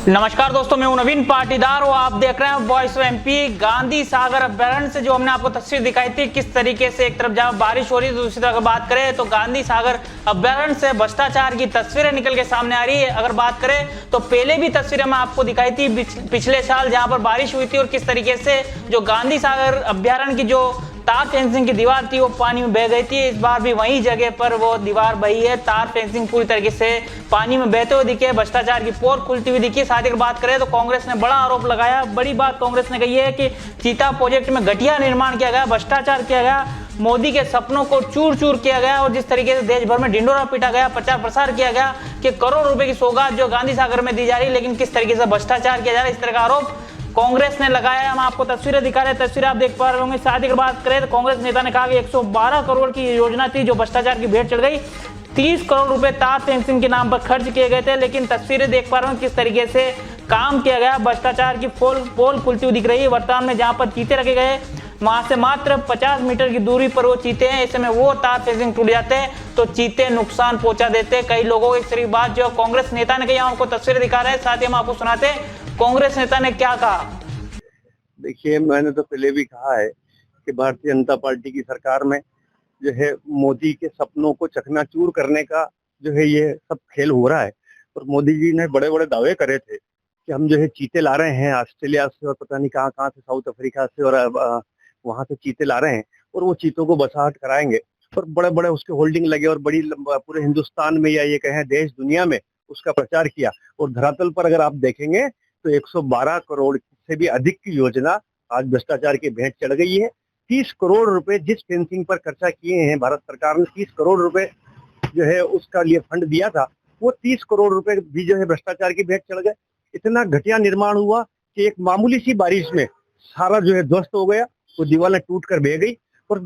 नमस्कार दोस्तों, मैं हूं नवीन पाटीदार और आप देख रहे हैं voice of MP. Gandhi Sagar अभ्यारण्य से जो हमने आपको तस्वीर दिखाई थी, किस तरीके से एक तरफ जहां बारिश हो रही है तो दूसरी तरफ बात करें तो गांधी सागर अभ्यारण्य से भ्रष्टाचार की तस्वीरें निकल के सामने आ रही है। अगर बात करें तो पहले भी तस्वीरें मैं आपको दिखाई थी पिछले साल जहां पर बारिश हुई थी और किस तरीके से जो गांधी सागर अभ्यारण्य की जो तार फेंसिंग की दीवार थी वो पानी में बह गई थी। इस बार भी वही जगह पर वो दीवार बही है, तार फेंसिंग पूरी तरीके से पानी में बहते हुए दिखे, भ्रष्टाचार की पोर खुलती हुई दिखी। साथ ही बात करें तो कांग्रेस ने बड़ा आरोप लगाया। बड़ी बात कांग्रेस ने कही है कि चीता प्रोजेक्ट में घटिया निर्माण किया गया, भ्रष्टाचार किया गया, मोदी के सपनों को चूर चूर किया गया और जिस तरीके से देश भर में ढिंडोरा पीटा गया, प्रचार प्रसार किया गया कि करोड़ रुपए की सौगात जो गांधी सागर में दी जा रही, लेकिन किस तरीके से भ्रष्टाचार किया जा रहा है, इस तरह का आरोप कांग्रेस ने लगाया। हम आपको तस्वीरें दिखा रहे हैं, तस्वीरें आप देख पा रहे होंगे। साथ ही बात करें तो कांग्रेस नेता ने कहा कि 112 करोड़ की योजना थी जो भ्रष्टाचार की भेंट चढ़ गई। 30 करोड़ रुपए तार फेंसिंग के नाम पर खर्च किए गए थे, लेकिन तस्वीरें देख पा रहे हो किस तरीके से काम किया गया। भ्रष्टाचार की पोल खुलती हुई दिख रही है। वर्तमान में जहां पर चीते रखे गए वहां से मात्र 50 मीटर की दूरी पर वो चीते हैं। ऐसे में वो तार फेंसिंग टूट जाते हैं तो चीते नुकसान पहुंचा देते हैं कई लोगों को। इस तरह की बात जो कांग्रेस नेता ने कही, आपको तस्वीरें दिखा रहे हैं, साथ ही हम आपको सुनाते हैं कांग्रेस नेता ने क्या कहा। देखिए, मैंने तो पहले भी कहा है कि भारतीय जनता पार्टी की सरकार में जो है मोदी के सपनों को चकनाचूर करने का जो है ये सब खेल हो रहा है। और मोदी जी ने बड़े बड़े दावे करे थे कि हम जो है चीते ला रहे हैं ऑस्ट्रेलिया से और पता नहीं कहाँ कहाँ से, साउथ अफ्रीका से, और वहां से चीते ला रहे हैं और वो चीतों को बसाहट कराएंगे। और बड़े बड़े उसके होल्डिंग लगे और बड़ी पूरे हिंदुस्तान में या ये कहें देश दुनिया में उसका प्रचार किया। और धरातल पर अगर आप देखेंगे तो 112 करोड़ से भी अधिक की योजना आज भ्रष्टाचार की भेंट चढ़ गई है। 30 करोड़ रुपए जिस फेंसिंग पर खर्चा किए हैं भारत सरकार ने, 30 करोड़ रुपए जो है उसका लिए फंड दिया था, वो 30 करोड़ रुपए भी जो है भ्रष्टाचार की भेंट चढ़ गए। इतना घटिया निर्माण हुआ कि एक मामूली सी बारिश में सारा जो है ध्वस्त हो गया, वो दीवारें टूट कर बह गई। और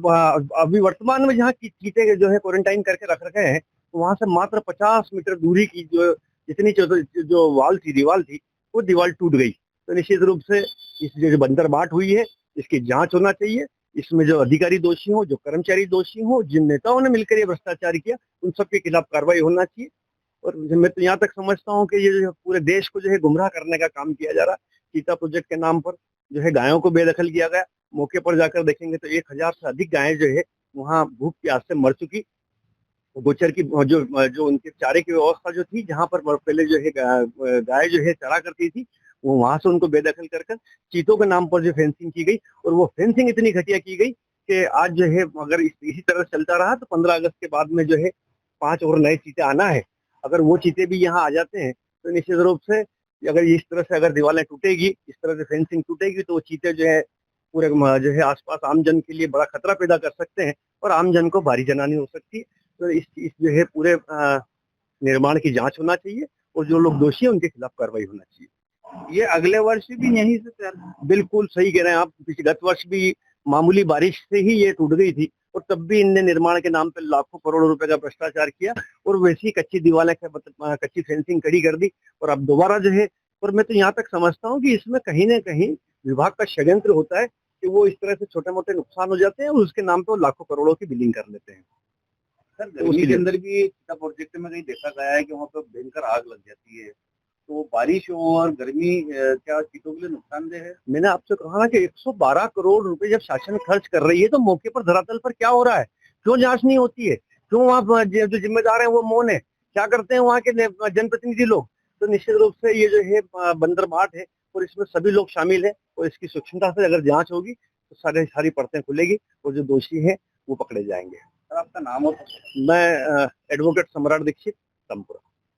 अभी वर्तमान में जहाँ चीते जो है क्वारंटाइन करके रख रखे हैं, तो वहां से मात्र 50 मीटर दूरी की जो जितनी जो वाल थी, दीवार थी, वो दीवार टूट गई। तो निश्चित रूप से इस जो बंदर बाट हुई है इसकी जांच होना चाहिए। इसमें जो अधिकारी दोषी हो, जो कर्मचारी दोषी हो, जिन नेताओं ने मिलकर ये भ्रष्टाचार किया, उन सबके खिलाफ कार्रवाई होना चाहिए। और मैं तो यहाँ तक समझता हूँ कि ये जो पूरे देश को जो है गुमराह करने का काम किया जा रहा है। चीता प्रोजेक्ट के नाम पर जो है गायों को बेदखल किया गया। मौके पर जाकर देखेंगे तो 1000 से अधिक गायें जो है वहाँ भूख प्यास से मर चुकी। गोचर की जो उनके चारे की व्यवस्था जो थी, जहाँ पर पहले जो है गाय जो है चरा करती थी, वो वहां से उनको बेदखल कर चीतों के नाम पर जो फेंसिंग की गई, और वो फेंसिंग इतनी घटिया की गई कि आज जो है अगर इसी तरह चलता रहा तो 15 अगस्त के बाद में जो है 5 और नए चीते आना है। अगर वो चीते भी यहाँ आ जाते हैं तो निश्चित रूप से अगर इस तरह से अगर दीवारें टूटेगी, इस तरह से फेंसिंग टूटेगी, तो वो चीते जो है पूरे जो है आसपास आम जन के लिए बड़ा खतरा पैदा कर सकते हैं और आम जन को भारी जनानी हो सकती है। तो इस जो है पूरे निर्माण की जांच होना चाहिए और जो लोग दोषी हैं उनके खिलाफ कार्रवाई होना चाहिए। ये अगले वर्ष भी यहीं से बिल्कुल सही कह रहे हैं आप। गत वर्ष भी मामूली बारिश से ही ये टूट गई थी और तब भी इनने निर्माण के नाम पर लाखों करोड़ों रुपए का भ्रष्टाचार किया और वैसी कच्ची दीवारें, कच्ची फेंसिंग खड़ी कर दी। और अब दोबारा जो है, और मैं तो यहाँ तक समझता हूँ कि इसमें कहीं ना कहीं विभाग का षड्यंत्र होता है कि वो इस तरह से छोटे मोटे नुकसान हो जाते हैं और उसके नाम पर लाखों करोड़ों की बिलिंग कर लेते हैं। सर, गर्मी के अंदर भी चीता प्रोजेक्ट में कहीं देखा गया है कि वहाँ पर भयंकर आग लग जाती है, तो बारिश हो और गर्मी क्या चीतों के लिए नुकसानदेह है? मैंने आपसे कहा ना कि 112 करोड़ रुपए जब शासन खर्च कर रही है तो मौके पर धरातल पर क्या हो रहा है, क्यों जांच नहीं होती है, क्यों वहाँ जो जिम्मेदार है वो मौन है, क्या करते हैं वहाँ के जनप्रतिनिधि लोग। तो निश्चित रूप से ये जो है बंदरबाट है और इसमें सभी लोग शामिल है और इसकी सूक्ष्मता से अगर जांच होगी तो सारी परतें खुलेगी और जो दोषी है वो पकड़े जाएंगे। सर, आपका नाम और? मैं एडवोकेट सम्राट दीक्षित, रामपुरा।